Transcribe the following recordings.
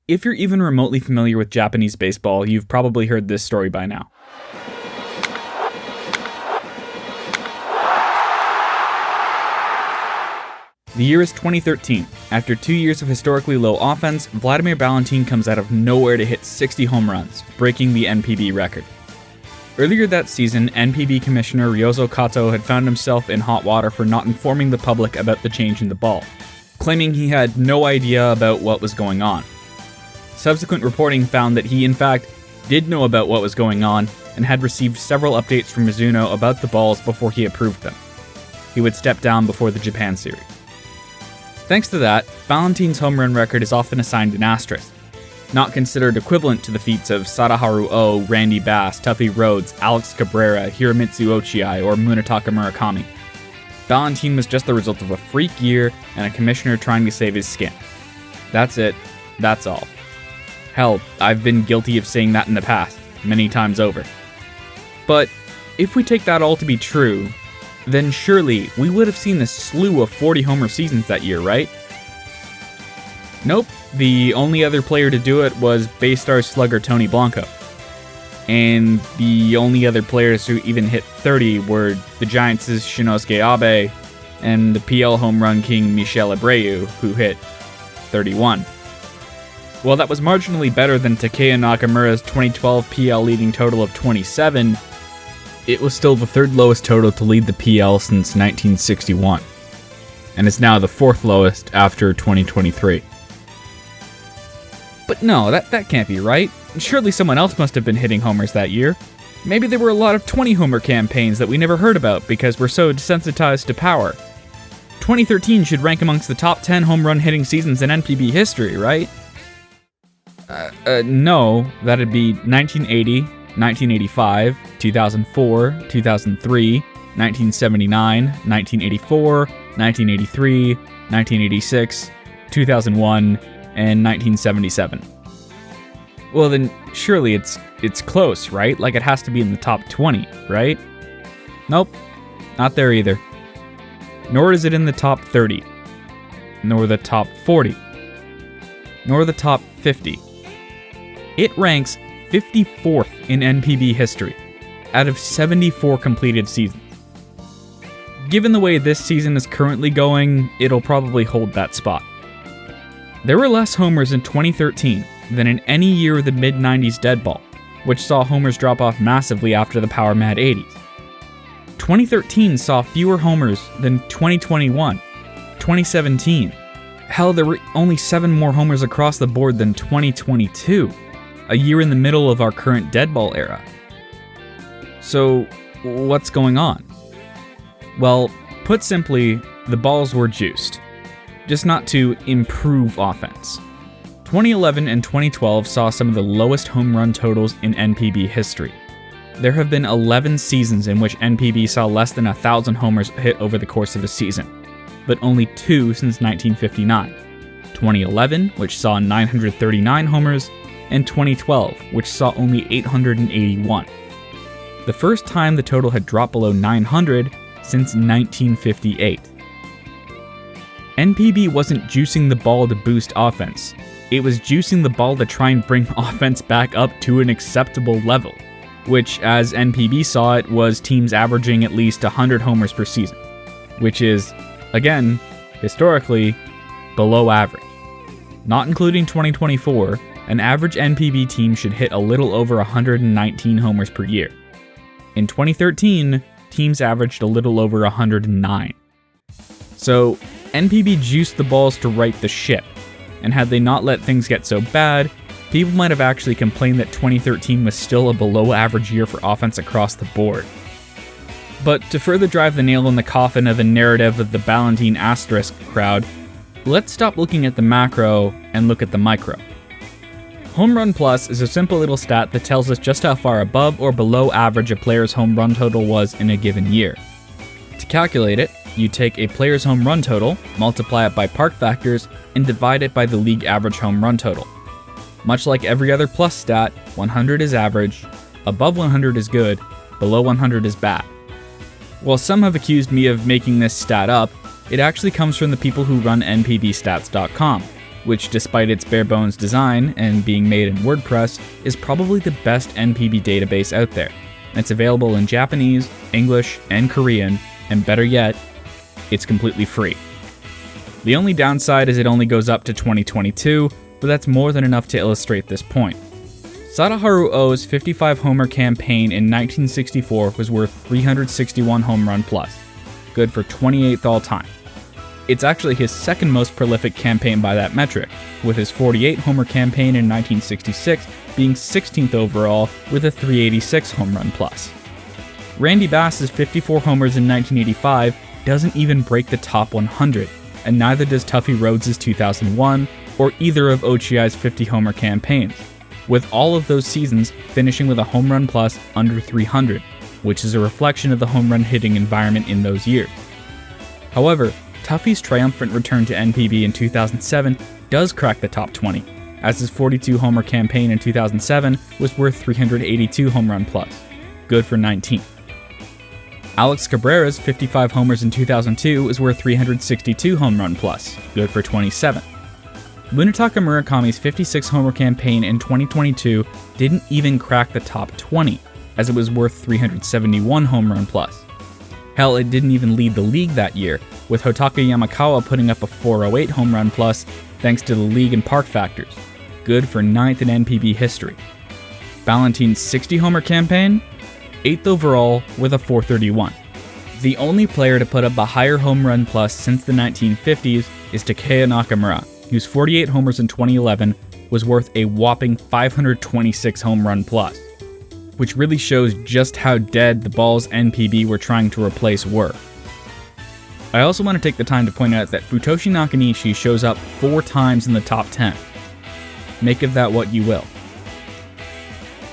If you're even remotely familiar with Japanese baseball, you've probably heard this story by now. The year is 2013. After 2 years of historically low offense, Wladimir Balentien comes out of nowhere to hit 60 home runs, breaking the NPB record. Earlier that season, NPB Commissioner Ryozo Kato had found himself in hot water for not informing the public about the change in the ball, claiming he had no idea about what was going on. Subsequent reporting found that he, in fact, did know about what was going on and had received several updates from Mizuno about the balls before he approved them. He would step down before the Japan series. Thanks to that, Balentien's home run record is often assigned an asterisk, not considered equivalent to the feats of Sadaharu Oh, Randy Bass, Tuffy Rhodes, Alex Cabrera, Hiromitsu Ochiai, or Munetaka Murakami. Balentien was just the result of a freak year and a commissioner trying to save his skin. That's it. That's all. Hell, I've been guilty of saying that in the past, many times over. But if we take that all to be true, then surely we would have seen a slew of 40 homer seasons that year, right? Nope, the only other player to do it was Baystar slugger Tony Blanco. And the only other players who even hit 30 were the Giants' Shinosuke Abe and the PL home run king Michel Abreu, who hit 31. While that was marginally better than Takeya Nakamura's 2012 PL leading total of 27, it was still the third lowest total to lead the PL since 1961, and is now the fourth lowest after 2023. But no, that can't be right. Surely someone else must have been hitting homers that year. Maybe there were a lot of 20-homer campaigns that we never heard about because we're so desensitized to power. 2013 should rank amongst the top 10 home run hitting seasons in NPB history, right? No, that'd be 1980, 1985, 2004, 2003, 1979, 1984, 1983, 1986, 2001, and 1977. Well then, surely it's close, right? Like it has to be in the top 20, right? Nope, not there either. Nor is it in the top 30, nor the top 40, nor the top 50. It ranks 54th in NPB history, out of 74 completed seasons. Given the way this season is currently going, it'll probably hold that spot. There were less homers in 2013 than in any year of the mid-90s dead ball, which saw homers drop off massively after the power-mad 80s. 2013 saw fewer homers than 2021, 2017. Hell, there were only 7 more homers across the board than 2022. A year in the middle of our current dead ball era. So, what's going on? Well, put simply, the balls were juiced. Just not to improve offense. 2011 and 2012 saw some of the lowest home run totals in NPB history. There have been 11 seasons in which NPB saw less than 1,000 homers hit over the course of a season, but only 2 since 1959. 2011, which saw 939 homers, and 2012, which saw only 881. The first time the total had dropped below 900 since 1958. NPB wasn't juicing the ball to boost offense. It was juicing the ball to try and bring offense back up to an acceptable level, which, as NPB saw it, was teams averaging at least 100 homers per season, which is, again, historically, below average. Not including 2024, an average NPB team should hit a little over 119 homers per year. In 2013, teams averaged a little over 109. So, NPB juiced the balls to right the ship, and had they not let things get so bad, people might have actually complained that 2013 was still a below-average year for offense across the board. But to further drive the nail in the coffin of the narrative of the Balentien asterisk crowd, let's stop looking at the macro and look at the micro. Home Run Plus is a simple little stat that tells us just how far above or below average a player's home run total was in a given year. To calculate it, you take a player's home run total, multiply it by park factors, and divide it by the league average home run total. Much like every other plus stat, 100 is average, above 100 is good, below 100 is bad. While some have accused me of making this stat up, it actually comes from the people who run NPBstats.com, which despite its bare-bones design and being made in WordPress, is probably the best NPB database out there. It's available in Japanese, English, and Korean, and better yet, it's completely free. The only downside is it only goes up to 2022, but that's more than enough to illustrate this point. Sadaharu Oh's 55-homer campaign in 1964 was worth 361 home run plus, good for 28th all-time. It's actually his second most prolific campaign by that metric, with his 48-homer campaign in 1966 being 16th overall with a 386 home run plus. Randy Bass's 54 homers in 1985 doesn't even break the top 100, and neither does Tuffy Rhodes' 2001 or either of Ochiai's 50-homer campaigns, with all of those seasons finishing with a home run plus under 300, which is a reflection of the home run hitting environment in those years. However, Tuffy's triumphant return to NPB in 2007 does crack the top 20, as his 42-homer campaign in 2007 was worth 382 home run plus, good for 19th. Alex Cabrera's 55 homers in 2002 was worth 362 home run plus, good for 27th. Munetaka Murakami's 56-homer campaign in 2022 didn't even crack the top 20, as it was worth 371 home run plus. Hell, it didn't even lead the league that year, with Hotaka Yamakawa putting up a 408 home run plus thanks to the league and park factors, good for 9th in NPB history. Balentien's 60-homer campaign? 8th overall with a 431. The only player to put up a higher home run plus since the 1950s is Takeya Nakamura, whose 48 homers in 2011 was worth a whopping 526 home run plus, which really shows just how dead the balls NPB were trying to replace were. I also want to take the time to point out that Futoshi Nakanishi shows up 4 times in the top 10. Make of that what you will.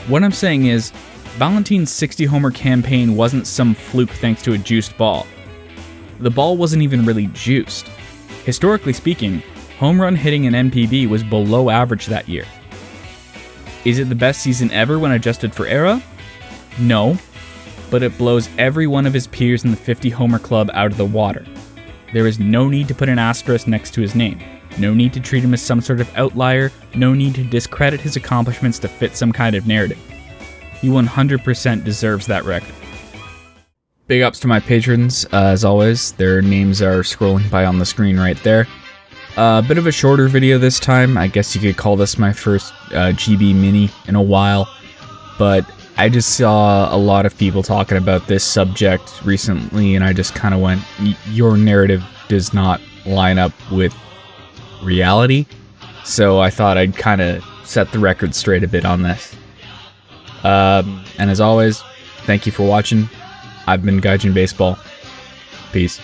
What I'm saying is, Balentien's 60-homer campaign wasn't some fluke thanks to a juiced ball. The ball wasn't even really juiced. Historically speaking, home run hitting in NPB was below average that year. Is it the best season ever when adjusted for era? No, but it blows every one of his peers in the 50-homer club out of the water. There is no need to put an asterisk next to his name, no need to treat him as some sort of outlier, no need to discredit his accomplishments to fit some kind of narrative. He 100% deserves that record. Big ups to my patrons, as always. Their names are scrolling by on the screen right there. A bit of a shorter video this time. I guess you could call this my first GB mini in a while. But I just saw a lot of people talking about this subject recently, and I just kind of went, your narrative does not line up with reality. So I thought I'd kind of set the record straight a bit on this. And as always, thank you for watching. I've been Gaijin Baseball. Peace.